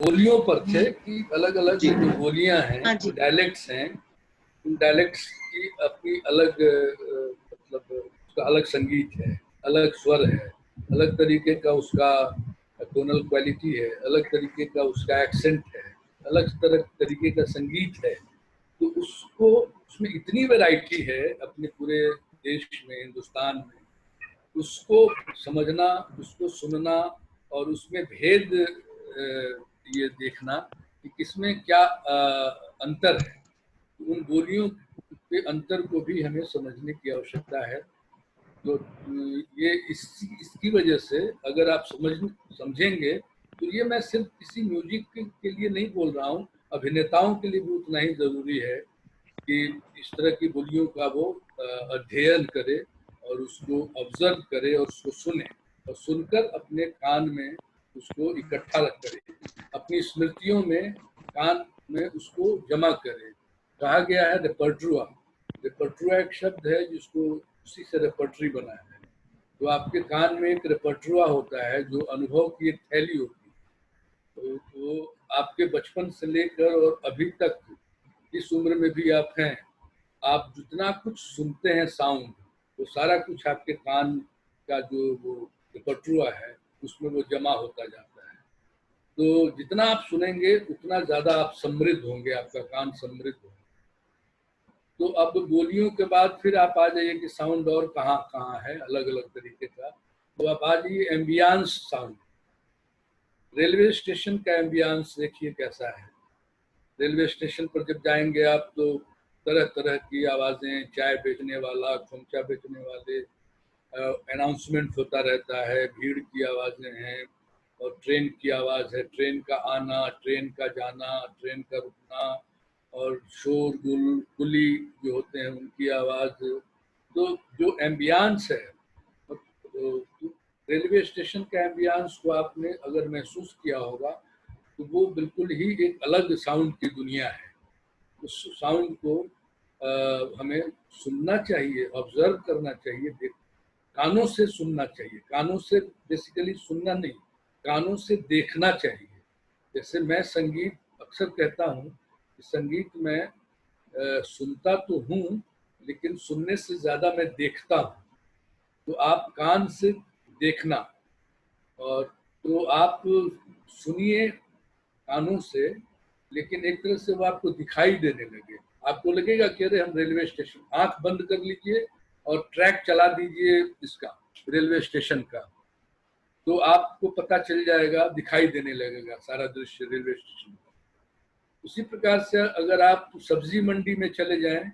बोलियों पर थे कि अलग अलग जी। जो बोलियां हैं, हाँ जो जी। डायलेक्ट्स हैं, उन डायलेक्ट्स की अपनी अलग मतलब उसका अलग संगीत है, अलग स्वर है, अलग तरीके का उसका टोनल क्वालिटी है, अलग तरीके का उसका एक्सेंट है, अलग तरीके का संगीत है। तो उसको उसमें इतनी वैरायटी है अपने पूरे देश में, हिंदुस्तान में, उसको समझना, उसको सुनना और उसमें भेद ये देखना कि किसमें क्या अंतर है। उन बोलियों के अंतर को भी हमें समझने की आवश्यकता है। तो ये इसकी वजह से अगर आप समझेंगे तो ये मैं सिर्फ किसी म्यूजिक के लिए नहीं बोल रहा हूँ, अभिनेताओं के लिए भी उतना ही जरूरी है कि इस तरह की बोलियों का वो अध्ययन करे और उसको ऑब्जर्व करे और उसको सुने और सुनकर अपने कान में उसको इकट्ठा करे, अपनी स्मृतियों में कान में उसको जमा करे। कहा गया है रेपर्टरुआ, रेपर्टरुआ एक शब्द है जिसको उसी से रेपर्टरी बना है। तो आपके कान में एक रेपर्टरुआ होता है जो अनुभव की एक थैली होती है। तो आपके बचपन से लेकर और अभी तक जिस उम्र में भी आप हैं, आप जितना कुछ सुनते हैं साउंड, वो सारा कुछ आपके कान का जो वो रेपर्टरुआ है उसमें वो जमा होता जाता है। तो जितना आप सुनेंगे उतना ज़्यादा आप समृद्ध होंगे, आपका कान समृद्ध होगा। तो अब बोलियों के बाद फिर आप आ जाइए कि साउंड और कहाँ कहाँ है अलग अलग तरीके का। तो आप आ जाइए एम्बियंस साउंड। रेलवे स्टेशन का एम्बियंस देखिए कैसा है। रेलवे स्टेशन पर जब जाएंगे आप तो तरह तरह की आवाज़ें, चाय बेचने वाला, खोमचा बेचने वाले, अनाउंसमेंट होता रहता है, भीड़ की आवाज़ें हैं और ट्रेन की आवाज़ है, ट्रेन का आना, ट्रेन का जाना, ट्रेन का रुकना और शोरगुल कुली जो होते हैं उनकी आवाज़। तो जो एम्बियंस है, तो रेलवे स्टेशन का एम्बियंस को आपने अगर महसूस किया होगा तो वो बिल्कुल ही एक अलग साउंड की दुनिया है। उस साउंड को हमें सुनना चाहिए, ऑब्जर्व करना चाहिए, कानों से सुनना चाहिए। कानों से बेसिकली सुनना नहीं, कानों से देखना चाहिए। जैसे मैं संगीत अक्सर कहता हूँ कि संगीत में सुनता तो हूँ लेकिन सुनने से ज़्यादा मैं देखता हूँ। तो आप कान से देखना और तो आप सुनिए कानों से, लेकिन एक तरह से वो आपको दिखाई देने लगे। आपको लगेगा कि अरे हम रेलवे स्टेशन, आंख बंद कर लीजिए और ट्रैक चला दीजिए इसका, रेलवे स्टेशन का, तो आपको पता चल जाएगा, दिखाई देने लगेगा सारा दृश्य रेलवे स्टेशन का। उसी प्रकार से अगर आप सब्जी मंडी में चले जाएं,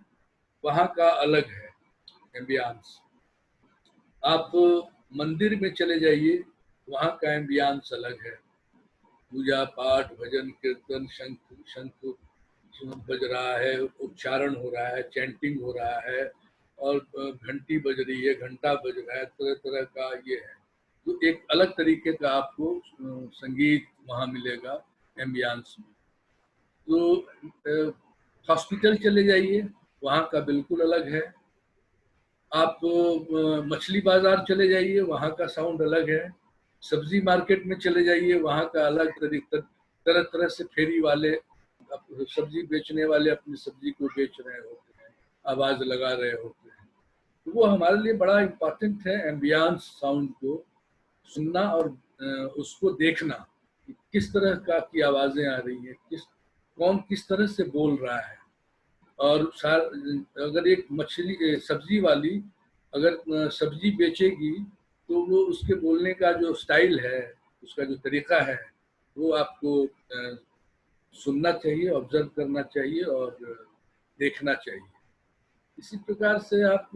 वहाँ का अलग है एम्बियंस। आप मंदिर में चले जाइए, वहाँ का एम्बियंस अलग है। पूजा पाठ, भजन कीर्तन, शंख शंख बज रहा है, उच्चारण हो रहा है, चैंटिंग हो रहा है और घंटी बज रही है, घंटा बज रहा है, तरह तरह का ये है। तो एक अलग तरीके का आपको संगीत वहाँ मिलेगा एम्बियंस में। तो हॉस्पिटल चले जाइए, वहाँ का बिल्कुल अलग है। आप मछली बाजार चले जाइए, वहाँ का साउंड अलग है। सब्जी मार्केट में चले जाइए, वहाँ का अलग तरीका, तरह तरह से फेरी वाले सब्जी बेचने वाले अपनी सब्जी को बेच रहे होते हैं, आवाज लगा रहे होते हैं। तो वो हमारे लिए बड़ा इम्पोर्टेंट है एम्बियंस साउंड को सुनना और उसको देखना कि किस तरह का की आवाजें आ रही है, कौन किस तरह से बोल रहा है। और अगर एक मछली सब्जी वाली अगर सब्जी बेचेगी तो वो उसके बोलने का जो स्टाइल है, उसका जो तरीका है, वो आपको सुनना चाहिए, ऑब्जर्व करना चाहिए और देखना चाहिए। इसी प्रकार से आप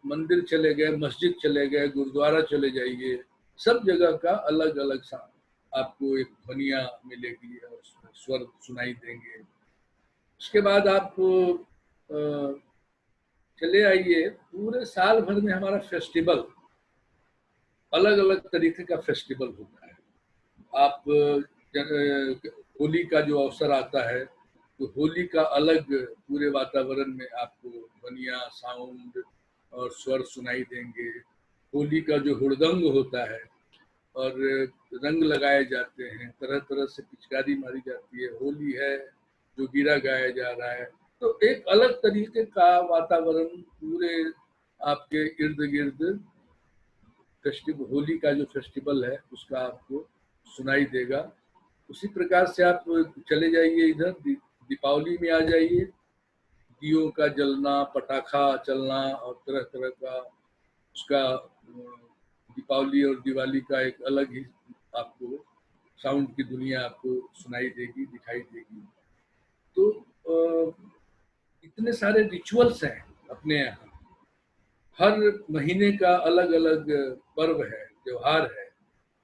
मंदिर चले गए, मस्जिद चले गए, गुरुद्वारा चले जाइए, सब जगह का अलग अलग सा आपको एक ध्वनिया मिलेगी और स्वर सुनाई देंगे। उसके बाद आप चले आइए, पूरे साल भर में हमारा फेस्टिवल अलग अलग तरीके का फेस्टिवल होता है। आप होली का जो अवसर आता है तो होली का अलग पूरे वातावरण में आपको ध्वनिया, साउंड और स्वर सुनाई देंगे। होली का जो हुड़दंग होता है और रंग लगाए जाते हैं, तरह तरह से पिचकारी मारी जाती है, होली है, जोगीरा गाया जा रहा है। तो एक अलग तरीके का वातावरण पूरे आपके इर्द गिर्द फेस्टिवल, होली का जो फेस्टिवल है उसका आपको सुनाई देगा। उसी प्रकार से आप चले जाइए इधर दीपावली में आ जाइए, दियों का जलना, पटाखा चलना और तरह तरह का उसका दीपावली और दिवाली का एक अलग ही आपको साउंड की दुनिया आपको सुनाई देगी, दिखाई देगी। तो इतने सारे रिचुअल्स हैं अपने यहाँ, हर महीने का अलग अलग पर्व है, त्योहार है,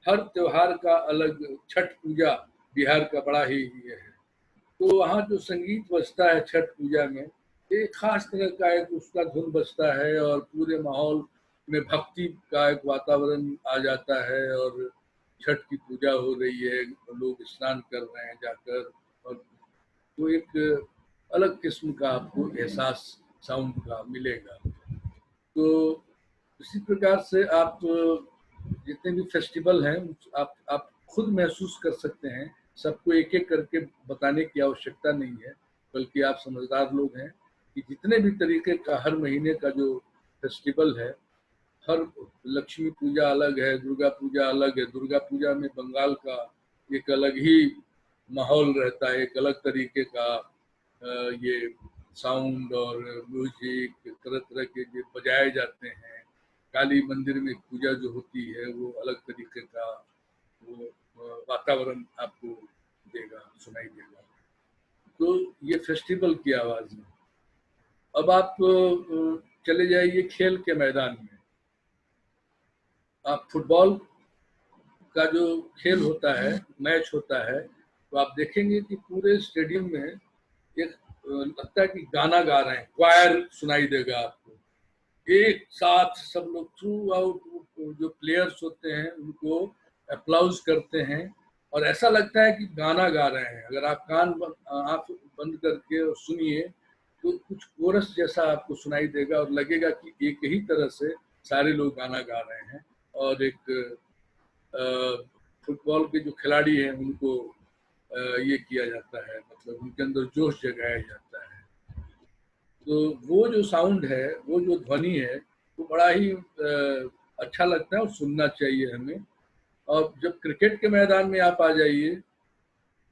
हर त्योहार का अलग, छठ पूजा बिहार का बड़ा ही ये है। तो वहाँ जो संगीत बजता है छठ पूजा में, एक खास तरह का एक उसका धुन बजता है और पूरे माहौल में भक्ति का एक वातावरण आ जाता है और छठ की पूजा हो रही है, लोग स्नान कर रहे हैं जाकर, और तो एक अलग किस्म का आपको एहसास साउंड का मिलेगा। तो इसी प्रकार से आप जितने भी फेस्टिवल हैं आप खुद महसूस कर सकते हैं। सबको एक एक करके बताने की आवश्यकता नहीं है, बल्कि आप समझदार लोग हैं कि जितने भी तरीके का हर महीने का जो फेस्टिवल है, हर लक्ष्मी पूजा अलग है, दुर्गा पूजा अलग है। दुर्गा पूजा में बंगाल का एक अलग ही माहौल रहता है, एक अलग तरीके का ये साउंड और म्यूजिक तरह तरह के जो बजाए जाते हैं। काली मंदिर में पूजा जो होती है वो अलग तरीके का वो वातावरण आपको देगा, सुनाई देगा। तो ये फेस्टिवल की आवाज है। अब आप चले जाइए खेल के मैदान में। आप फुटबॉल का जो खेल होता है, मैच होता है, तो आप देखेंगे कि पूरे स्टेडियम में एक लगता है कि गाना गा रहे हैं, क्वायर सुनाई देगा आपको। एक साथ सब लोग थ्रू आउट जो प्लेयर्स होते हैं उनको अप्लाउज करते हैं और ऐसा लगता है कि गाना गा रहे हैं। अगर आप आंख बंद करके और सुनिए तो कुछ कोरस जैसा आपको सुनाई देगा और लगेगा कि एक ही तरह से सारे लोग गाना गा रहे हैं। और एक फुटबॉल के जो खिलाड़ी हैं उनको ये किया जाता है, मतलब उनके अंदर जोश जगाया जाता है। तो वो जो साउंड है, वो जो ध्वनि है, वो बड़ा ही अच्छा लगता है और सुनना चाहिए हमें। और जब क्रिकेट के मैदान में आप आ जाइए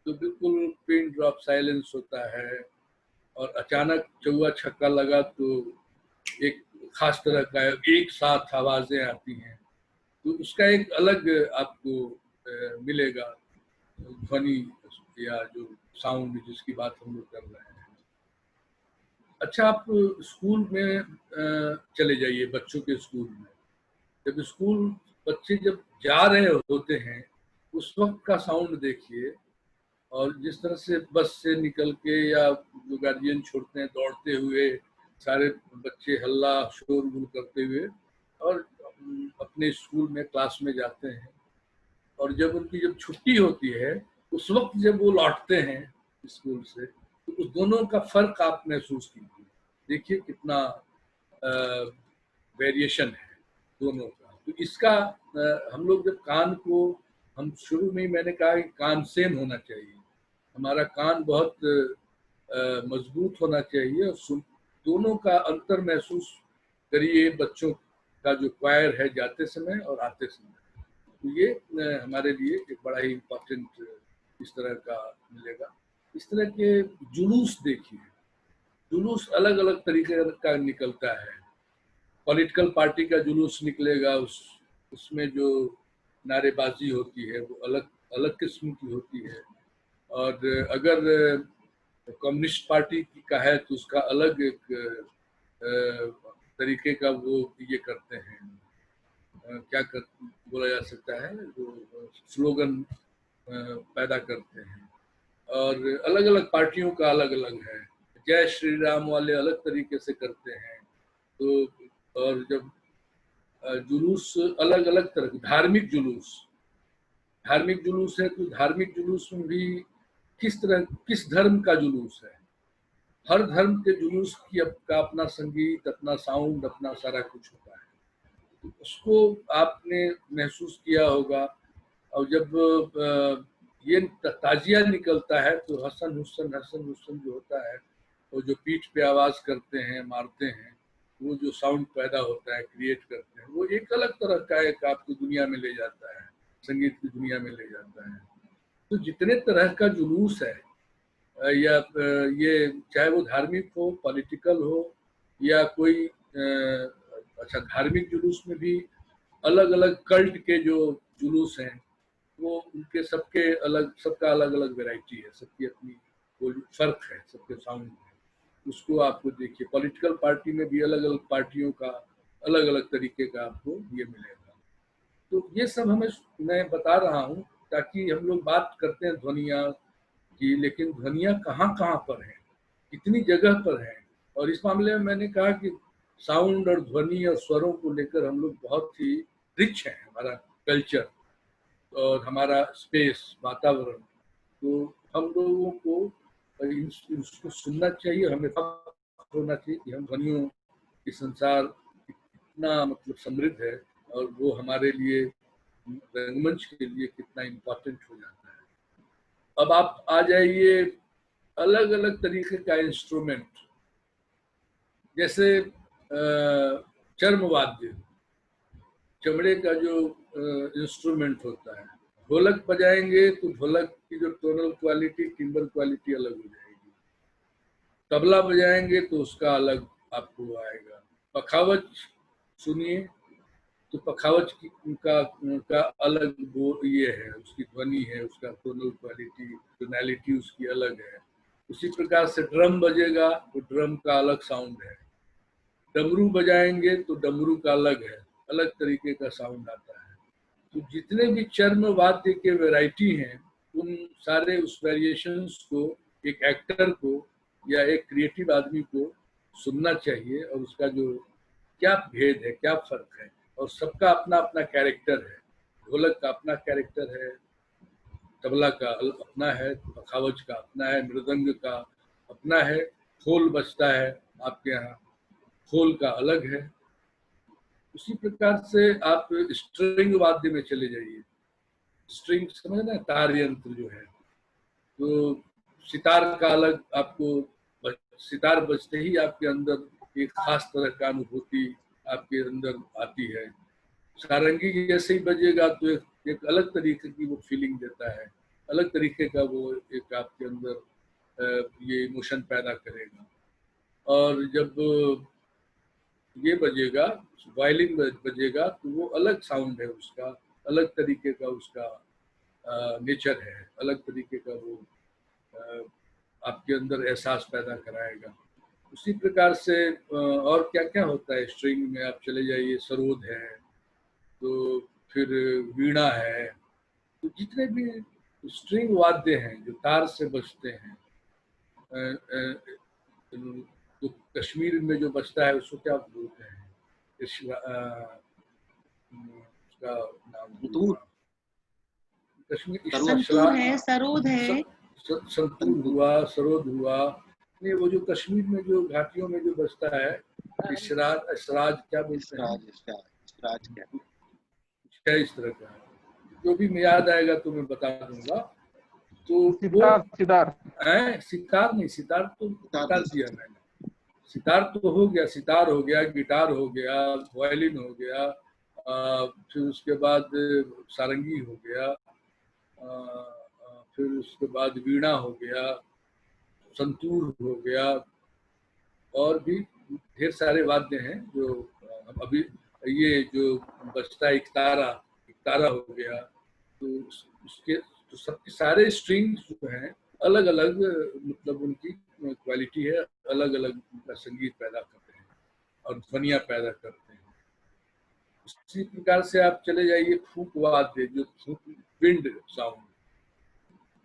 तो बिल्कुल पिन ड्रॉप साइलेंस होता है और अचानक चौवा छक्का लगा तो एक खास तरह का एक साथ आवाजें आती हैं, तो उसका एक अलग आपको मिलेगा ध्वनि या जो साउंड जिसकी बात हम लोग कर रहे हैं। अच्छा, आप स्कूल में चले जाइए, बच्चों के स्कूल में। जब स्कूल बच्चे जब जा रहे होते हैं उस वक्त का साउंड देखिए, और जिस तरह से बस से निकल के या जो गार्जियन छोड़ते हैं दौड़ते हुए सारे बच्चे हल्ला शोरगुल करते हुए और अपने स्कूल में क्लास में जाते हैं, और जब उनकी जब छुट्टी होती है उस वक्त जब वो लौटते हैं स्कूल से, तो उस दोनों का फर्क आप महसूस कीजिए। देखिए कितना वेरिएशन है दोनों का। तो इसका हम लोग जब कान को, हम शुरू में ही मैंने कहा कि कान सेम होना चाहिए, हमारा कान बहुत मजबूत होना चाहिए और दोनों का अंतर महसूस करिए बच्चों का जो क्वायर है जाते समय और आते समय। तो ये हमारे लिए एक बड़ा ही इम्पोर्टेंट इस तरह का मिलेगा। इस तरह के जुलूस देखिए, जुलूस अलग अलग तरीके का निकलता है। पॉलिटिकल पार्टी का जुलूस निकलेगा, उसमें जो नारेबाजी होती है वो अलग अलग किस्म की होती है। और अगर कम्युनिस्ट पार्टी का है तो उसका अलग एक तरीके का वो ये करते हैं, क्या कर बोला जा सकता है, जो स्लोगन पैदा करते हैं। और अलग अलग पार्टियों का अलग अलग है। जय श्री राम वाले अलग तरीके से करते हैं। तो और जब जुलूस अलग अलग तरह, धार्मिक जुलूस है तो धार्मिक जुलूस में भी किस धर्म का जुलूस है। हर धर्म के जुलूस की का अपना संगीत, अपना साउंड, अपना सारा कुछ होता है। तो उसको आपने महसूस किया होगा। और जब ये ताजिया निकलता है तो हसन हुसन जो होता है, वो जो पीठ पे आवाज करते हैं, मारते हैं, वो जो साउंड पैदा होता है, क्रिएट करते हैं, वो एक अलग तरह का एक आपको दुनिया में ले जाता है, संगीत की दुनिया में ले जाता है। तो जितने तरह का जुलूस है, या ये चाहे वो धार्मिक हो, पॉलिटिकल हो, या कोई अच्छा, धार्मिक जुलूस में भी अलग अलग कल्ट के जो जुलूस हैं, वो उनके सबके अलग, सबका अलग अलग वैरायटी है, सबकी अपनी वो फर्क है, सबके साउंड में। उसको आपको देखिए, पॉलिटिकल पार्टी में भी अलग अलग पार्टियों का अलग अलग तरीके का आपको ये मिलेगा। तो ये सब हमें, मैं बता रहा हूँ ताकि हम लोग बात करते हैं ध्वनिया की, लेकिन ध्वनिया कहाँ कहाँ पर है, कितनी जगह पर है। और इस मामले में मैंने कहा कि साउंड और ध्वनि और स्वरों को लेकर हम लोग बहुत ही रिच हैं, हमारा कल्चर और हमारा स्पेस, वातावरण। तो हम लोगों को इसको सुनना चाहिए, हमें होना चाहिए कि हम ध्वनियों के संसार कितना मतलब समृद्ध है, और वो हमारे लिए रंगमंच के लिए कितना इम्पोर्टेंट हो जाता है। अब आप आ जाइए अलग अलग तरीके का इंस्ट्रूमेंट, जैसे चर्म वाद्य, चमड़े का जो इंस्ट्रूमेंट होता है, ढोलक बजाएंगे तो ढोलक की जो टोनल क्वालिटी, टिम्बर क्वालिटी अलग हो जाएगी। तबला बजाएंगे तो उसका अलग आपको आएगा। पखावज सुनिए तो पखावज की का अलग वो ये है, उसकी ध्वनि है, उसका टोनल क्वालिटी, टोनैलिटी उसकी अलग है। उसी प्रकार से ड्रम बजेगा तो ड्रम का अलग साउंड है। डमरू बजाएंगे तो डमरू का अलग है, अलग तरीके का साउंड आता है। तो जितने भी चर्म वाद्य के वैरायटी हैं, उन सारे उस वेरिएशंस को एक एक्टर को या एक क्रिएटिव आदमी को सुनना चाहिए, और उसका जो क्या भेद है, क्या फर्क है, और सबका अपना अपना कैरेक्टर है। ढोलक का अपना कैरेक्टर है, तबला का अपना है, पखावज का अपना है, मृदंग का अपना है, खोल बजता है आपके यहाँ, खोल का अलग है। उसी प्रकार से आप स्ट्रिंग वाद्य में चले जाइए, स्ट्रिंग समझ ना, तार यंत्र जो है, तो सितार का अलग आपको, सितार बजते ही आपके अंदर एक खास तरह का अनुभूति आपके अंदर आती है। सारंगी जैसे ही बजेगा तो एक अलग तरीके की वो फीलिंग देता है, अलग तरीके का वो एक आपके अंदर ये इमोशन पैदा करेगा। और जब ये बजेगा, वायलिन बजेगा, तो वो अलग साउंड है उसका, अलग तरीके का उसका नेचर है, अलग तरीके का वो आपके अंदर एहसास पैदा कराएगा। उसी प्रकार से और क्या क्या होता है स्ट्रिंग में, आप चले जाइए, सरोद है, तो फिर वीणा है। तो जितने भी स्ट्रिंग वाद्य हैं जो तार से बजते हैं, तो कश्मीर में जो बजता है उसको क्या बोलते हैं, उसका नाम संतूर, कश्मीर, संतूर है, सरोद है, संतूर हुआ, सरोद हुआ। नहीं, वो जो कश्मीर में जो घाटियों में जो बजता है, इसराज, इसराज क्या बोलते हैं, इसराज क्या क्या इस तरह का है, जो भी मैं याद आएगा तो मैं बता दूंगा। तो सितार, सितार है, सितार नहीं, सितार तो बता दिया मैंने। सितार तो हो गया, सितार हो गया, गिटार हो गया, वायलिन हो गया, फिर उसके बाद सारंगी हो गया, फिर उसके बाद वीणा हो गया, संतूर हो गया, और भी ढेर सारे वाद्य हैं जो अभी ये जो बजता है, इकतारा, इकतारा हो गया। तो उसके तो सबके सारे स्ट्रिंग्स जो हैं अलग अलग मतलब उनकी क्वालिटी है, अलग अलग उनका संगीत पैदा करते हैं और ध्वनियाँ पैदा करते हैं। इसी प्रकार से आप चले जाइए फूक वाद्य, जो फूक, विंड साउंड,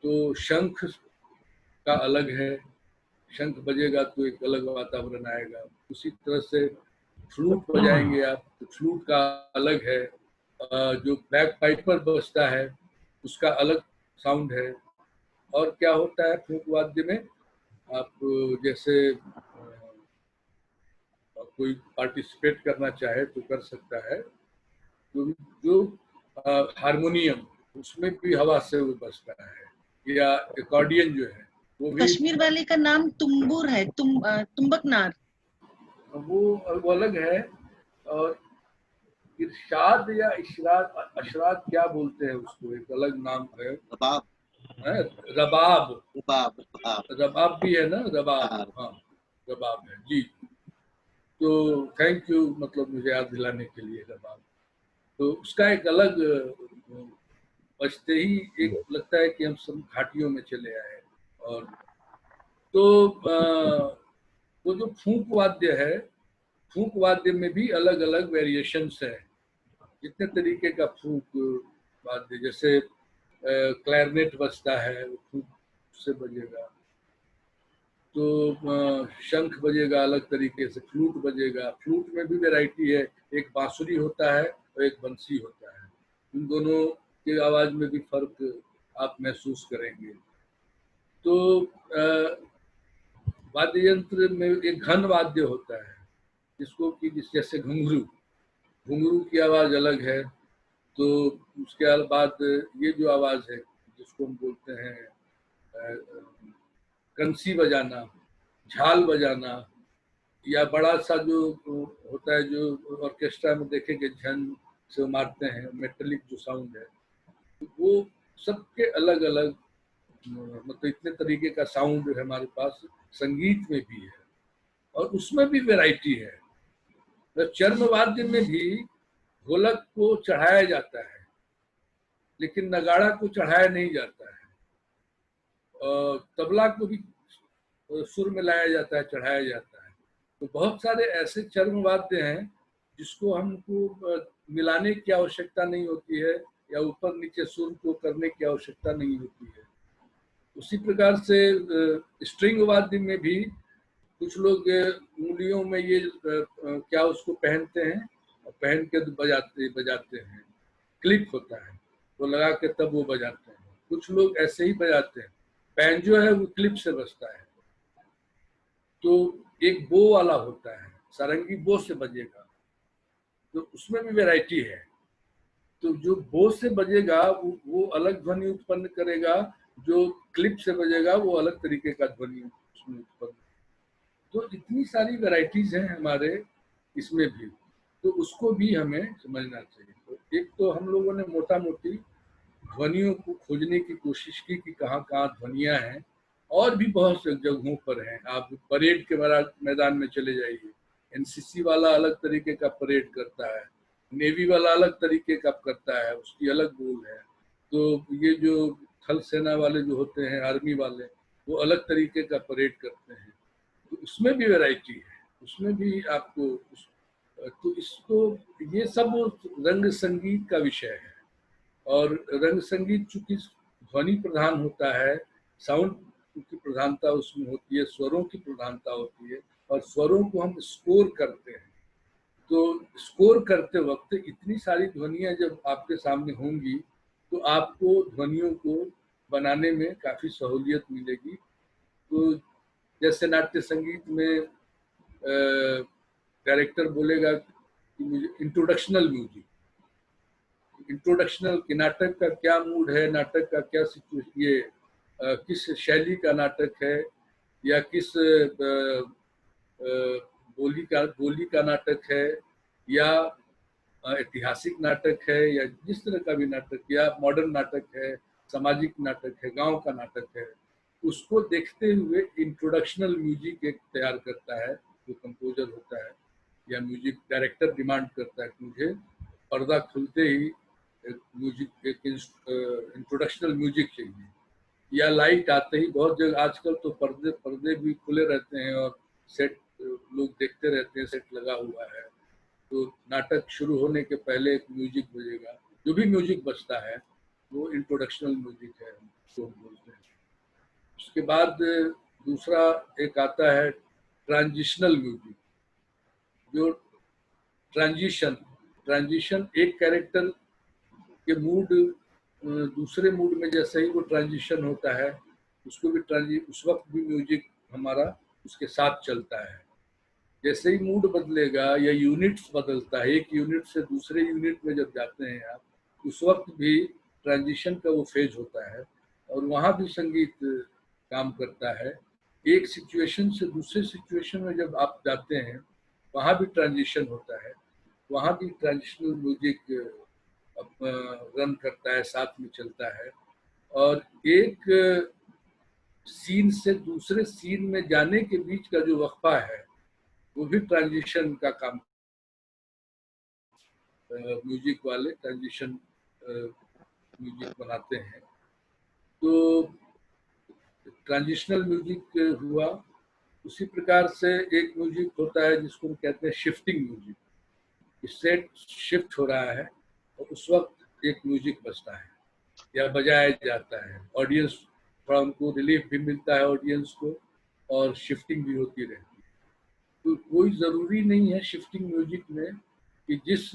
तो शंख का अलग है, शंख बजेगा तो एक अलग वातावरण आएगा। उसी तरह से फ्लूट बजाएंगे आप तो फ्लूट का अलग है, जो बैक पाइपर बजता है उसका अलग साउंड है। और क्या होता है फूक वाद्य में, आप जैसे कोई पार्टिसिपेट करना चाहे तो कर सकता है। तो जो हारमोनियम, उसमें भी हवा से वो बजता है। या एकॉर्डियन जो है वो भी, कश्मीर वाले का नाम तुम्बुर है, तुम्बकनार। वो अलग है। और इरशाद या इशराद, अशराद क्या बोलते हैं उसको, एक अलग नाम है। रबाब, है रबाब। रबाब, रबाब। रबाब भी है ना, रबाब। हाँ, हाँ, रबाब है जी। तो थैंक यू, मतलब मुझे याद दिलाने के लिए रबाब। तो उसका एक अलग बजते ही एक लगता है कि हम सब घाटियों में चले आए। और तो वो जो फूंक वाद्य है, फूंक वाद्य में भी अलग अलग वेरिएशंस है। जितने तरीके का फूंक वाद्य, जैसे क्लैरनेट बजता है, वो फूंक से बजेगा। तो शंख बजेगा अलग तरीके से, फ्लूट बजेगा। फ्लूट में भी वैरायटी है, एक बांसुरी होता है और एक बंसी होता है। इन दोनों की आवाज में भी फर्क आप महसूस करेंगे। तो वाद्य यंत्र में एक घन वाद्य होता है, जिसको कि जैसे घुंघरू, घुंघरू की आवाज अलग है। तो उसके बाद ये जो आवाज है, जिसको हम बोलते हैं कंसी बजाना, झाल बजाना, या बड़ा सा जो होता है, जो ऑर्केस्ट्रा में देखेंगे झन से मारते हैं, मेटेलिक जो साउंड है, तो वो सबके अलग अलग, मतलब इतने तरीके का साउंड है हमारे पास। संगीत में भी है और उसमें भी वैरायटी है। तो चर्म वाद्य में भी ढोलक को चढ़ाया जाता है, लेकिन नगाड़ा को चढ़ाया नहीं जाता है। और तबला को भी सुर में लाया जाता है, चढ़ाया जाता है। तो बहुत सारे ऐसे चर्म वाद्य हैं जिसको हमको मिलाने की आवश्यकता नहीं होती है, या ऊपर नीचे सुर को करने की आवश्यकता नहीं होती है। उसी प्रकार से स्ट्रिंग वाद्य में भी कुछ लोग उंगलियों में ये क्या उसको पहनते हैं, और पहन के बजाते बजाते हैं। क्लिप होता है, वो लगा के तब वो बजाते हैं। कुछ लोग ऐसे ही बजाते हैं। बैंजो है वो क्लिप से बजता है। तो एक बो वाला होता है, सारंगी बो से बजेगा, तो उसमें भी वैरायटी है। तो जो बो से बजेगा वो अलग ध्वनि उत्पन्न करेगा, जो क्लिप से बजेगा वो अलग तरीके का ध्वनि उसमें उत्पन्न। तो इतनी सारी वैरायटीज हैं हमारे इसमें भी, तो उसको भी हमें समझना चाहिए। तो एक तो हम लोगों ने मोटा मोटी ध्वनियों को खोजने की कोशिश की कि कहाँ कहाँ ध्वनियाँ हैं। और भी बहुत से जगहों पर हैं। आप परेड के मैदान में चले जाइए, एनसीसी वाला अलग तरीके का परेड करता है, नेवी वाला अलग तरीके का करता है, उसकी अलग बोल है। तो ये जो थल सेना वाले जो होते हैं, आर्मी वाले, वो अलग तरीके का परेड करते हैं। तो उसमें भी वैरायटी है, उसमें भी आपको तो इसको, ये सब रंग संगीत का विषय है। और रंग संगीत चूंकि ध्वनि प्रधान होता है, साउंड की प्रधानता उसमें होती है, स्वरों की प्रधानता होती है, और स्वरों को हम स्कोर करते हैं। तो स्कोर करते वक्त इतनी सारी ध्वनियां जब आपके सामने होंगी, तो आपको ध्वनियों को बनाने में काफी सहूलियत मिलेगी। तो जैसे नाट्य संगीत में डायरेक्टर बोलेगा कि मुझे इंट्रोडक्शनल म्यूजिक, इंट्रोडक्शनल कि नाटक का क्या मूड है, नाटक का क्या सिचुएशन, ये किस शैली का नाटक है, या किस बोली का नाटक है, या ऐतिहासिक नाटक है, या जिस तरह का भी नाटक, या मॉडर्न नाटक है, सामाजिक नाटक है, गांव का नाटक है, उसको देखते हुए इंट्रोडक्शनल म्यूजिक एक तैयार करता है जो कंपोजर होता है, या म्यूजिक डायरेक्टर डिमांड करता है कि मुझे पर्दा खुलते ही एक म्यूजिक, एक इंट्रोडक्शनल म्यूजिक चाहिए, या लाइट आते ही। बहुत जगह आजकल तो पर्दे पर्दे भी खुले रहते हैं और सेट लोग देखते रहते हैं, सेट लगा हुआ है। तो नाटक शुरू होने के पहले एक म्यूजिक बजेगा, जो भी म्यूजिक बजता है वो इंट्रोडक्शनल म्यूजिक है, जो हम बोलते हैं। उसके बाद दूसरा एक आता है ट्रांजिशनल म्यूजिक, जो ट्रांजिशन ट्रांजिशन एक कैरेक्टर के मूड दूसरे मूड में जैसे ही वो ट्रांजिशन होता है, उसको भी उस वक्त भी म्यूजिक हमारा उसके साथ चलता है। जैसे ही मूड बदलेगा या यूनिट्स बदलता है, एक यूनिट से दूसरे यूनिट में जब जाते हैं आप, उस वक्त भी ट्रांजिशन का वो फेज होता है और वहाँ भी संगीत काम करता है। एक सिचुएशन से दूसरे सिचुएशन में जब आप जाते हैं वहाँ भी ट्रांजिशन होता है, वहाँ भी ट्रांजिशनल म्यूजिक रन करता है, साथ में चलता है। और एक सीन से दूसरे सीन में जाने के बीच का जो वक्फा है वो भी ट्रांजिशन का काम, म्यूजिक वाले ट्रांजिशन म्यूजिक बनाते हैं। तो ट्रांजिशनल म्यूजिक हुआ, उसी प्रकार से एक म्यूजिक होता है जिसको हम कहते हैं शिफ्टिंग म्यूजिक। सेट शिफ्ट हो रहा है और उस वक्त एक म्यूजिक बजता है या बजाया जाता है, ऑडियंस थोड़ा उनको रिलीफ भी मिलता है ऑडियंस को, और शिफ्टिंग भी होती रहती है। तो कोई ज़रूरी नहीं है शिफ्टिंग म्यूजिक में कि जिस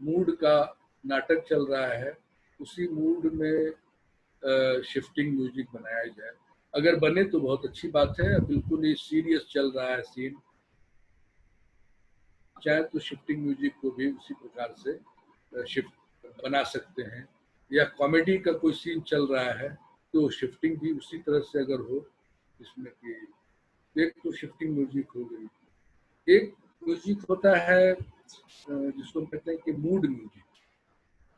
मूड का नाटक चल रहा है उसी मूड में शिफ्टिंग म्यूजिक बनाया जाए। अगर बने तो बहुत अच्छी बात है, बिल्कुल ही सीरियस चल रहा है सीन, चाहे तो शिफ्टिंग म्यूजिक को भी उसी प्रकार से शिफ्ट बना सकते हैं। या कॉमेडी का कोई सीन चल रहा है तो शिफ्टिंग भी उसी तरह से अगर हो, जिसमें कि एक तो शिफ्टिंग म्यूजिक हो गई, एक म्यूजिक होता है जिसको हम कहते हैं कि मूड म्यूजिक।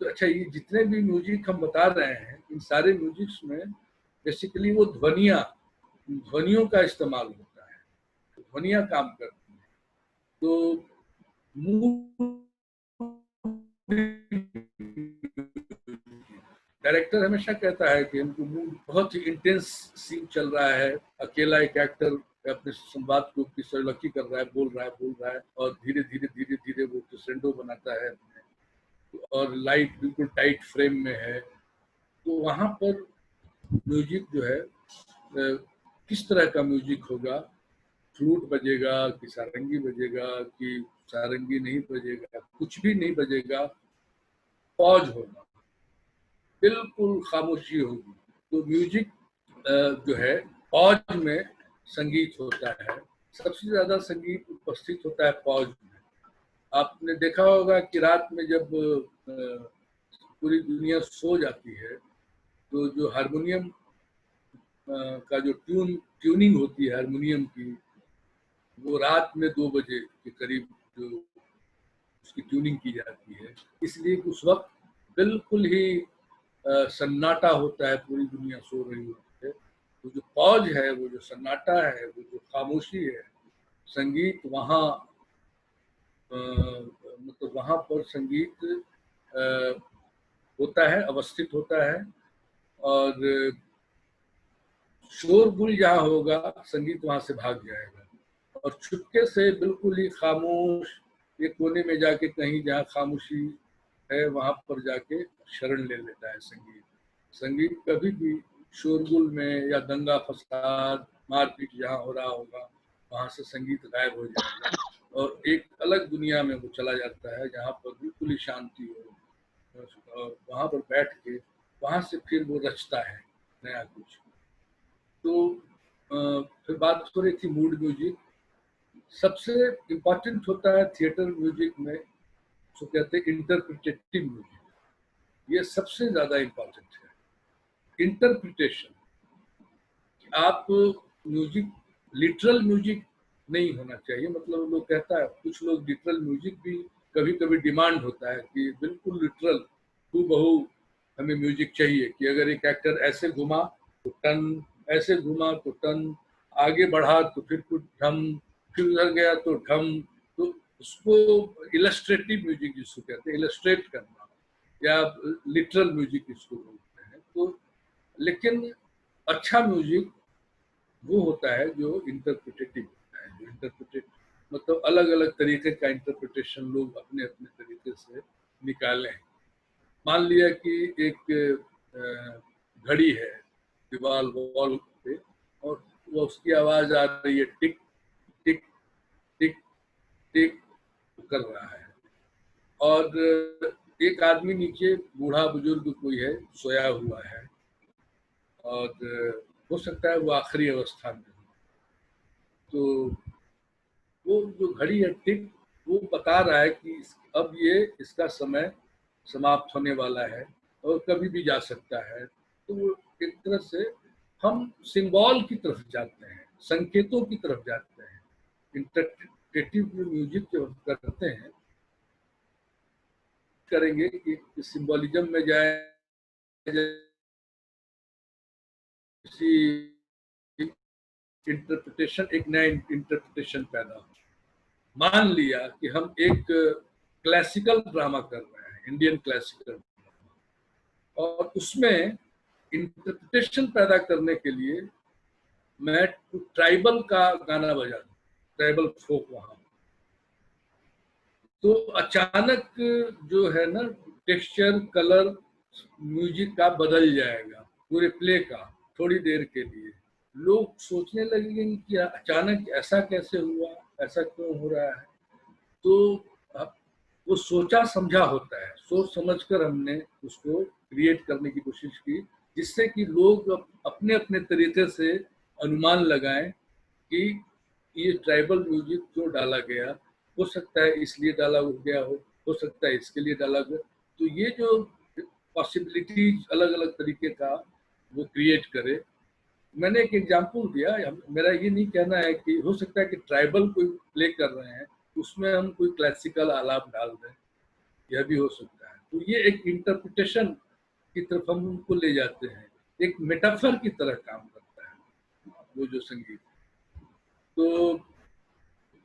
तो अच्छा, ये जितने भी म्यूजिक हम बता रहे हैं इन सारे म्यूजिक्स में बेसिकली वो ध्वनियों का इस्तेमाल होता है, ध्वनियाँ काम करती हैं। तो डायरेक्टर हमेशा कहता है कि हमको मूड बहुत ही इंटेंस सीन चल रहा है, अकेला एक एक्टर अपने संवाद को किसलकी कर रहा है, बोल रहा है और धीरे धीरे वो क्रेसेंडो बनाता है और लाइट बिल्कुल टाइट फ्रेम में है। तो वहाँ पर म्यूजिक जो है किस तरह का म्यूजिक होगा, फ्लूट बजेगा कि सारंगी बजेगा कि सारंगी नहीं बजेगा, कुछ भी नहीं बजेगा, पॉज होगा, बिल्कुल खामोशी होगी। तो म्यूजिक जो है पॉज में संगीत होता है, सबसे ज्यादा संगीत उपस्थित होता है पॉज में। आपने देखा होगा कि रात में जब पूरी दुनिया सो जाती है तो जो हारमोनियम का जो ट्यूनिंग होती है हारमोनियम की, वो रात में 2 बजे के करीब जो उसकी ट्यूनिंग की जाती है, इसलिए कि उस वक्त बिल्कुल ही सन्नाटा होता है, पूरी दुनिया सो रही होती है। तो जो पॉज है, वो जो सन्नाटा है, वो जो खामोशी है, संगीत वहाँ मतलब वहाँ पर संगीत होता है, अवस्थित होता है। और शोरगुल जहाँ होगा संगीत वहाँ से भाग जाएगा और चुपके से बिल्कुल ही खामोश एक कोने में जाके कहीं जहाँ खामोशी है वहाँ पर जाके शरण ले लेता है संगीत। संगीत कभी भी शोरगुल में या दंगा फसाद मारपीट जहाँ हो रहा होगा वहाँ से संगीत गायब हो जाएगा और एक अलग दुनिया में वो चला जाता है जहाँ पर बिल्कुल ही शांति हो, और वहाँ पर बैठ के वहाँ से फिर वो रचता है नया कुछ। तो फिर बात हो रही थी मूड म्यूजिक। सबसे इम्पोर्टेंट होता है थिएटर म्यूजिक में, जो कहते हैं इंटरप्रिटेटिव म्यूजिक, ये सबसे ज्यादा इम्पोर्टेंट है। इंटरप्रिटेशन, आप म्यूजिक लिटरल म्यूजिक नहीं होना चाहिए, मतलब लोग कहता है, कुछ लोग लिटरल म्यूजिक भी कभी कभी डिमांड होता है कि बिल्कुल लिटरल हूबहू हमें म्यूजिक चाहिए, कि अगर एक एक्टर ऐसे घुमा तो टन, ऐसे घुमा तो टन, आगे बढ़ा तो फिर कुछ ढम, फिर उधर गया तो ढम। तो उसको इलस्ट्रेटिव म्यूजिक जिसको कहते हैं, इलस्ट्रेट करना या लिटरल म्यूजिक इसको बोलते हैं। तो लेकिन अच्छा म्यूजिक वो होता है जो इंटरप्रिटेटिव होता है, जो इंटरप्रिटेट मतलब अलग अलग तरीके का इंटरप्रिटेशन लोग अपने अपने तरीके से निकालें। मान लिया कि एक घड़ी है दीवार वॉल पे और वो उसकी आवाज आ रही है टिक टिक टिक टिक कर रहा है, और एक आदमी नीचे बूढ़ा बुजुर्ग कोई है सोया हुआ है और हो सकता है वो आखिरी अवस्था में हो। तो वो जो घड़ी है टिक, वो बता रहा है कि अब ये इसका समय समाप्त होने वाला है और कभी भी जा सकता है। तो वो एक तरह से हम सिंबल की तरफ जाते हैं, संकेतों की तरफ जाते हैं। इंटरप्रेटिव म्यूजिक जो हम करते हैं, करेंगे कि सिंबलिज्म में जाए, किसी इंटरप्रिटेशन, एक नया इंटरप्रिटेशन पैदा हो। मान लिया कि हम एक क्लासिकल ड्रामा कर रहे हैं, इंडियन क्लासिकल, और उसमें इंटरप्रिटेशन पैदा करने के लिए मैं ट्राइबल का गाना बजा दूं, ट्राइबल फोक वहां, तो अचानक जो है ना टेक्सचर, कलर म्यूजिक का बदल जाएगा पूरे प्ले का। थोड़ी देर के लिए लोग सोचने लगेंगे कि अचानक ऐसा कैसे हुआ, ऐसा क्यों हो रहा है। तो वो सोचा समझा होता है, सोच समझकर हमने उसको क्रिएट करने की कोशिश की, जिससे कि लोग अपने अपने तरीके से अनुमान लगाएं कि ये ट्राइबल म्यूजिक क्यों डाला गया, हो सकता है इसलिए डाला गया हो सकता है इसके लिए डाला गया। तो ये जो पॉसिबिलिटीज अलग अलग तरीके का वो क्रिएट करे। मैंने एक एग्जांपल दिया, मेरा ये नहीं कहना है कि हो सकता है कि ट्राइबल कोई प्ले कर रहे हैं उसमें हम कोई क्लासिकल आलाप डाल दें, यह भी हो सकता है। तो ये एक इंटरप्रिटेशन की तरफ हम उनको ले जाते हैं, एक मेटाफर की तरह काम करता है वो जो संगीत। तो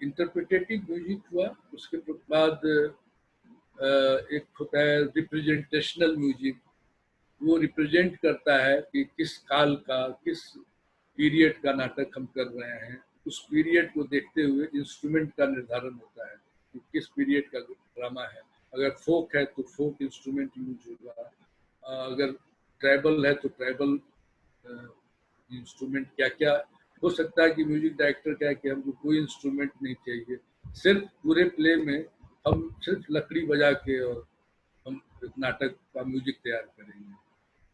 इंटरप्रिटेटिव म्यूजिक हुआ, उसके बाद एक होता है रिप्रेजेंटेशनल म्यूजिक। वो रिप्रेजेंट करता है कि किस काल का, किस पीरियड का नाटक हम कर रहे हैं। उस पीरियड को देखते हुए इंस्ट्रूमेंट का निर्धारण होता है कि किस पीरियड का ड्रामा है। अगर फोक है तो फोक इंस्ट्रूमेंट यूज होगा, अगर ट्राइबल है तो ट्राइबल इंस्ट्रूमेंट क्या क्या हो सकता है। कि म्यूजिक डायरेक्टर क्या है कि हमको कोई इंस्ट्रूमेंट नहीं चाहिए, सिर्फ पूरे प्ले में हम सिर्फ लकड़ी बजा के और हम नाटक का म्यूजिक तैयार करेंगे।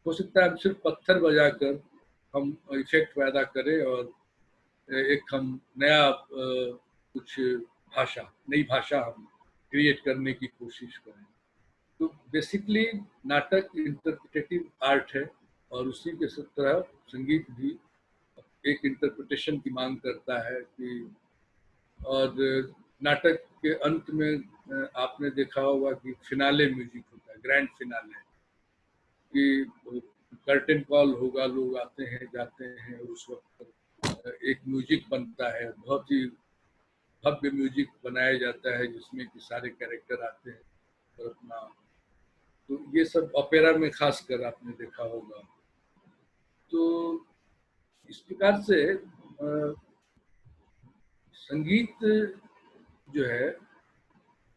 हो सकता है हम सिर्फ पत्थर बजाकर हम इफेक्ट पैदा करें और एक हम नया कुछ भाषा, नई भाषा हम क्रिएट करने की कोशिश करें। तो बेसिकली नाटक इंटरप्रिटेटिव आर्ट है, और उसी के तरह संगीत भी एक इंटरप्रिटेशन की मांग करता है कि। और नाटक के अंत में आपने देखा होगा कि फिनाले म्यूजिक होता है, ग्रैंड फिनाले, कि कर्टेन कॉल होगा, लोग आते हैं जाते हैं, उस वक्त एक म्यूजिक बनता है, बहुत ही भव्य म्यूजिक बनाया जाता है जिसमें कि सारे कैरेक्टर आते हैं और अपना। तो ये सब ओपेरा में खासकर आपने देखा होगा। तो इस प्रकार से संगीत जो है,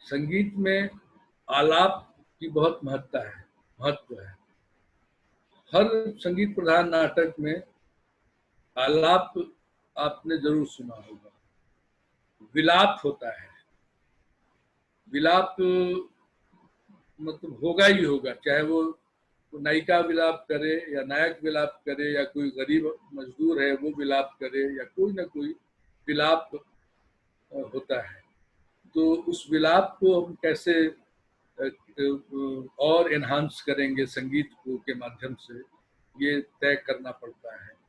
संगीत में आलाप की बहुत महत्व है। हर संगीत प्रधान नाटक में आलाप आपने जरूर सुना होगा, विलाप होता है। विलाप मतलब होगा ही होगा, चाहे वो नायिका विलाप करे या नायक विलाप करे या कोई गरीब मजदूर है वो विलाप करे या कोई ना कोई विलाप होता है। तो उस विलाप को हम कैसे और एनहांस करेंगे संगीत को के माध्यम से, ये तय करना पड़ता है।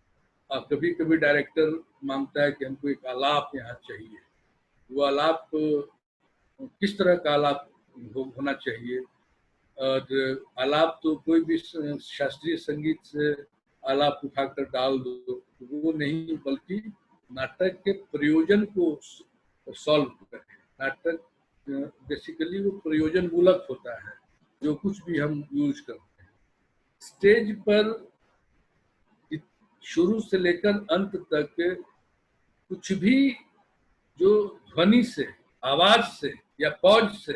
कभी कभी डायरेक्टर मांगता है कि हमको एक आलाप यहाँ चाहिए। वो आलाप किस तरह का आलाप होना चाहिए। और आलाप तो कोई भी शास्त्रीय संगीत से आलाप उठाकर डाल दो वो नहीं, बल्कि नाटक के प्रयोजन को सॉल्व करें। नाटक बेसिकली वो प्रयोजन मूलक होता है, जो कुछ भी हम यूज करते हैं स्टेज पर, शुरू से लेकर अंत तक कुछ भी जो ध्वनि से, आवाज से या पॉज से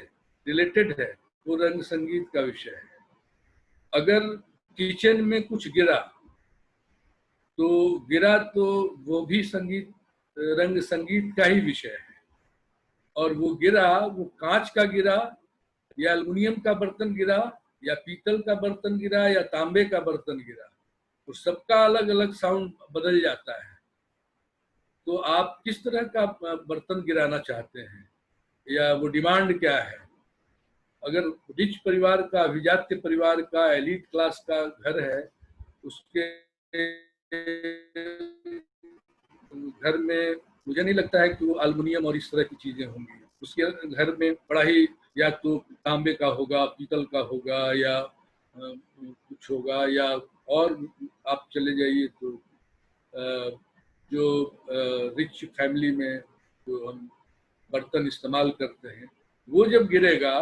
रिलेटेड है वो रंग संगीत का विषय है। अगर किचन में कुछ गिरा तो वो भी संगीत, रंग संगीत का ही विषय है। और वो गिरा, वो कांच का गिरा या एल्युमिनियम का बर्तन गिरा या पीतल का बर्तन गिरा या तांबे का बर्तन गिरा, तो सबका अलग अलग साउंड बदल जाता है। तो आप किस तरह का बर्तन गिराना चाहते हैं या वो डिमांड क्या है। अगर रिच परिवार का, अभिजात्य परिवार का, एलीट क्लास का घर है, उसके घर में मुझे नहीं लगता है कि वो एल्युमिनियम और इस तरह की चीजें होंगी। उसके घर में बड़ा ही या तो तांबे का होगा, पीतल का होगा, या कुछ होगा, या और आप चले जाइए तो जो रिच फैमिली में जो हम बर्तन इस्तेमाल करते हैं, वो जब गिरेगा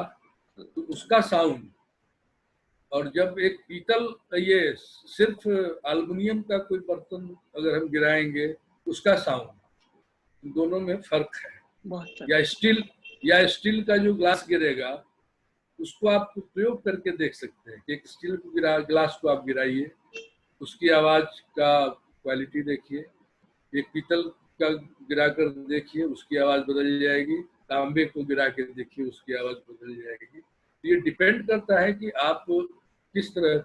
तो उसका साउंड, और जब एक पीतल, ये सिर्फ एल्युमिनियम का कोई बर्तन अगर हम गिराएंगे उसका साउंड, दोनों में फर्क है। बहुत या स्टील का जो ग्लास गिरेगा उसको आप प्रयोग करके देख सकते हैं। एक स्टील ग्लास को आप गिराइए, उसकी आवाज का क्वालिटी देखिए। एक पीतल का गिरा कर देखिए, उसकी आवाज बदल जाएगी। तांबे को गिरा के देखिए, उसकी आवाज बदल जाएगी। ये डिपेंड करता है कि आप किस तरह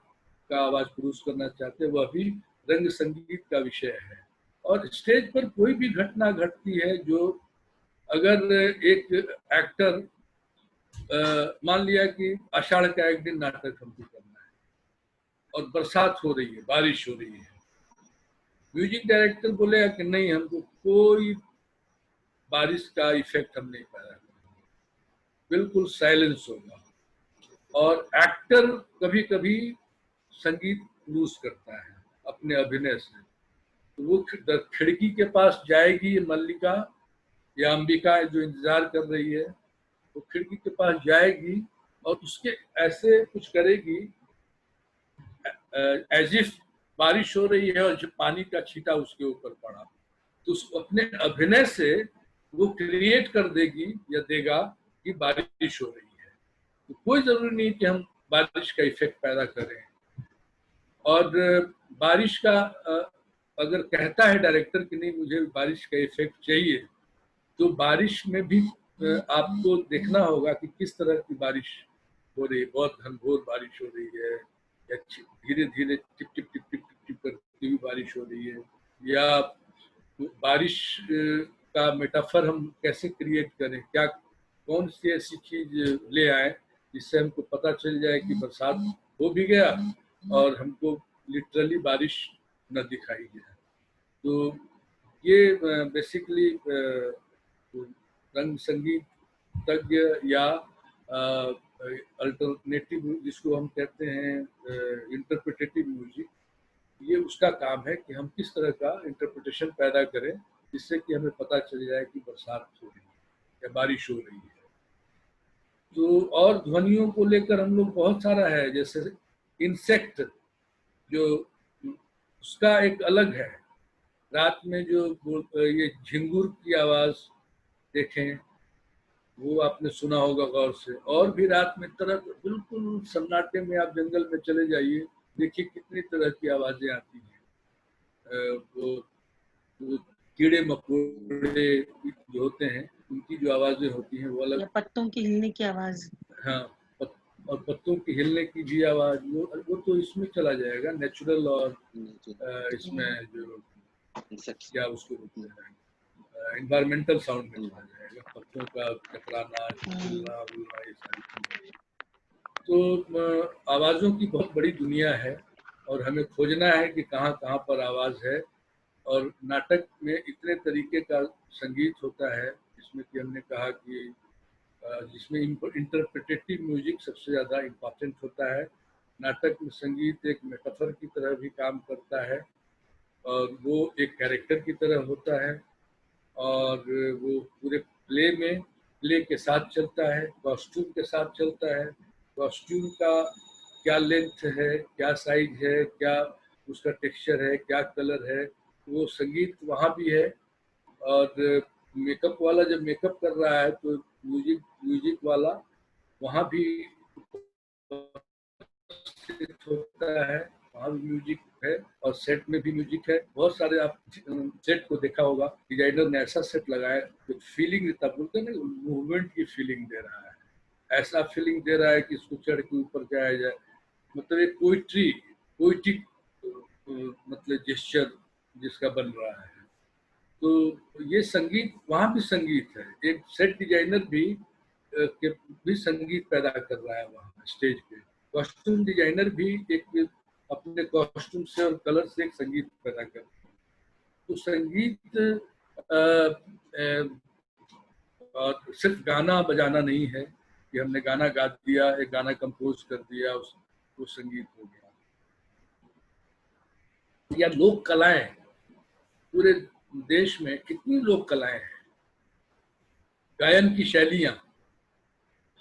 का आवाज प्रोड्यूस करना चाहते हैं, वह भी रंग संगीत का विषय है। और स्टेज पर कोई भी घटना घटती है, जो अगर एक एक्टर, मान लिया कि आषाढ़ का एक दिन नाटक हमको करना है और बरसात हो रही है, बारिश हो रही है, म्यूजिक डायरेक्टर बोलेगा कि नहीं, हमको कोई बारिश का इफेक्ट हम नहीं पैदा करेंगे, बिल्कुल साइलेंस होगा। और एक्टर कभी कभी संगीत लूज करता है अपने अभिनय से, तो वो खिड़की के पास जाएगी मल्लिका या अंबिका जो इंतजार कर रही है, वो खिड़की के पास जाएगी और उसके ऐसे कुछ करेगी एज इफ बारिश हो रही है और जब पानी का छींटा उसके ऊपर पड़ा, तो उसको अपने अभिनय से वो क्रिएट कर देगी या देगा कि बारिश हो रही है। तो कोई जरूरी नहीं कि हम बारिश का इफेक्ट पैदा करें। और बारिश का अगर कहता है डायरेक्टर कि नहीं मुझे बारिश का इफेक्ट चाहिए, तो बारिश में भी आपको देखना होगा कि किस तरह की बारिश हो रही है। बहुत घनघोर बारिश हो रही है, या धीरे धीरे tip tip tip tip tip tip करती हुई बारिश हो रही है, या बारिश का मेटाफर हम कैसे क्रिएट करें, क्या कौन सी ऐसी चीज ले आए जिससे हमको पता चल जाए कि बरसात हो भी गया और हमको लिटरली बारिश न दिखाई जाए। तो ये बेसिकली रंग संगीत तज्ञ या अल्टरनेटिव जिसको हम कहते हैं इंटरप्रिटेटिव म्यूजिक, ये उसका काम है कि हम किस तरह का इंटरप्रिटेशन पैदा करें जिससे कि हमें पता चल जाए कि बरसात हो रही है या बारिश हो रही है। तो और ध्वनियों को लेकर हम लोग बहुत सारा है, जैसे इंसेक्ट जो उसका एक अलग है। रात में जो ये झिंगुर की आवाज देखें, वो आपने सुना होगा गौर से। और भी रात में तरह बिल्कुल सन्नाटे में आप जंगल में चले जाइए, देखिए कितनी तरह की आवाजें आती हैं। वो कीड़े मकोड़े जो होते हैं उनकी जो आवाजें होती हैं वो अलग, पत्तों की हिलने की आवाज। हाँ, और पत्तों की हिलने की भी आवाज, वो तो इसमें चला जाएगा नेचुरल। और इसमें जो क्या उसको बोलते हैं इन्वायरमेंटल साउंड में चला जाएगा, पत्तों का टकराना, हिलना बुलना, ये सारी चीजें। तो आवाज़ों की बहुत बड़ी दुनिया है और हमें खोजना है कि कहाँ कहाँ पर आवाज़ है। और नाटक में इतने तरीके का संगीत होता है जिसमें कि हमने कहा कि जिसमें इंटरप्रिटेटिव म्यूजिक सबसे ज़्यादा इम्पॉर्टेंट होता है। नाटक में संगीत एक मेटाफर की तरह भी काम करता है और वो एक कैरेक्टर की तरह होता है, और वो पूरे प्ले के साथ चलता है, कॉस्ट्यूम के साथ चलता है। कॉस्ट्यूम का क्या लेंथ है, क्या साइज है, क्या उसका टेक्सचर है, क्या कलर है, वो संगीत वहाँ भी है। और मेकअप वाला जब मेकअप कर रहा है तो म्यूजिक वाला वहाँ भी होता है, वहाँ भी म्यूजिक है और सेट में भी म्यूजिक है। बहुत सारे आप सेट को देखा होगा, डिजाइनर ने ऐसा सेट लगाया जो फीलिंग देता, बोलते हैं ना, मूवमेंट की फीलिंग दे रहा है, ऐसा फीलिंग दे रहा है कि इसको चढ़ के ऊपर जाया जाए। मतलब एक पोइटिक मतलब जेस्चर जिसका बन रहा है। तो ये संगीत, वहाँ भी संगीत है। एक सेट डिजाइनर भी के भी संगीत पैदा कर रहा है वहाँ स्टेज पे। कॉस्ट्यूम डिजाइनर भी एक अपने कॉस्ट्यूम से और कलर से एक संगीत पैदा कर रहा है। तो संगीत और सिर्फ गाना बजाना नहीं है कि हमने गाना गा दिया, एक गाना कंपोज कर दिया, वो संगीत हो गया। या लोक कलाएं, पूरे देश में कितनी लोक कलाएं हैं, गायन की शैलियां,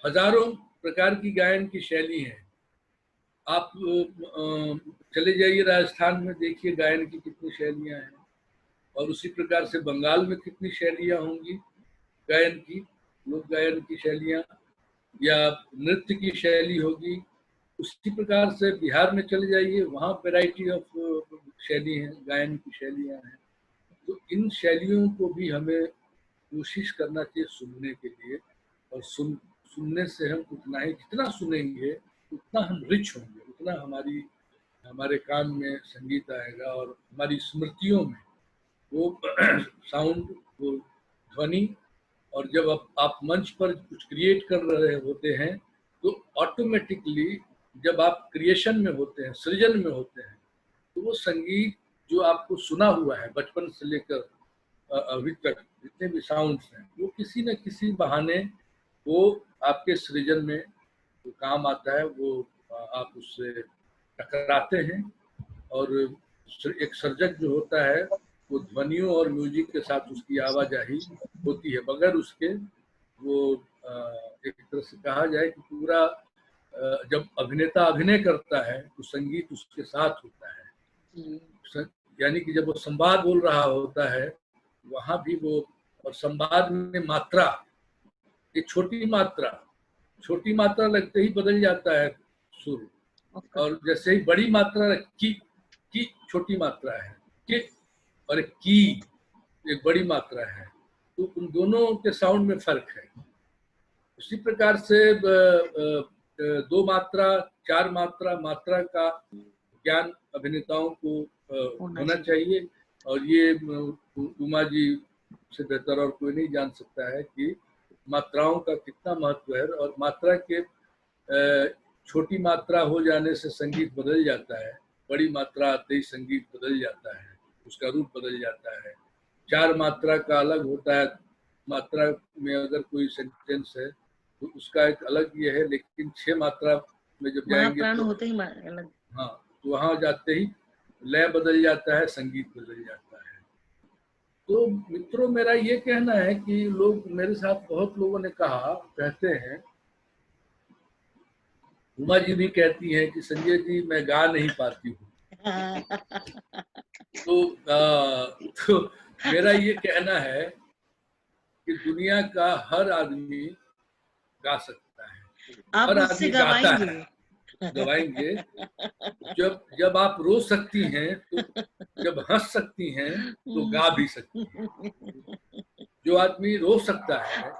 हजारों प्रकार की गायन की शैली है। आप चले जाइए राजस्थान में, देखिए गायन की कितनी शैलियां हैं, और उसी प्रकार से बंगाल में कितनी शैलियां होंगी गायन की, लोक गायन की शैलियां, या नृत्य की शैली होगी। उसी प्रकार से बिहार में चले जाइए, वहाँ वैरायटी ऑफ शैली हैं, गायन की शैलियां हैं। तो इन शैलियों को भी हमें कोशिश करना चाहिए सुनने के लिए, और सुनने से हम उतना ही, जितना सुनेंगे उतना हम रिच होंगे, उतना हमारे कान में संगीत आएगा, और हमारी स्मृतियों में वो साउंड, वो ध्वनि। और जब आप मंच पर कुछ क्रिएट कर रहे होते हैं, तो ऑटोमेटिकली जब आप क्रिएशन में होते हैं, सृजन में होते हैं, तो वो संगीत जो आपको सुना हुआ है बचपन से लेकर अभी तक, जितने भी साउंड्स हैं, वो किसी न किसी बहाने वो आपके सृजन में वो काम आता है, वो आप उससे टकराते हैं। और एक सर्जक जो होता है, वो ध्वनियों और म्यूजिक के साथ उसकी आवाजाही होती है, मगर उसके वो एक तरह से कहा जाए कि पूरा जब अभिनेता अभिनय करता है तो संगीत उसके साथ होता है। यानी कि जब वो संवाद बोल रहा होता है, वहाँ भी वो, और संवाद में मात्रा, ये छोटी मात्रा लगते ही बदल जाता है सुर। और जैसे ही बड़ी मात्रा की छोटी मात्रा है, कि और की एक बड़ी मात्रा है, तो उन दोनों के साउंड में फर्क है। उसी प्रकार से 2 मात्रा, 4 मात्रा का ज्ञान अभिनेताओं को होना चाहिए। और ये उमा जी से बेहतर और कोई नहीं जान सकता है कि मात्राओं का कितना महत्व है, और मात्रा के छोटी मात्रा हो जाने से संगीत बदल जाता है, बड़ी मात्रा आते ही संगीत बदल जाता है, उसका रूप बदल जाता है। 4 मात्रा का अलग होता है, मात्रा में अगर कोई सेंटेंस है तो उसका एक अलग ये है, लेकिन 6 मात्रा में जब जाएंगे तो होते ही अलग, हाँ, तो वहां जाते ही लय बदल जाता है, संगीत बदल जाता है। तो मित्रों, मेरा ये कहना है कि लोग, मेरे साथ बहुत लोगों ने कहते हैं, उमा जी भी कहती हैं कि संजय जी मैं गा नहीं पाती हूँ। तो मेरा ये कहना है कि दुनिया का हर आदमी गा सकता है, आप हर आदमी गाता है, गवाएंगे। जब आप रो सकती हैं, तो जब हंस सकती हैं, तो गा भी सकती हैं। जो आदमी रो सकता है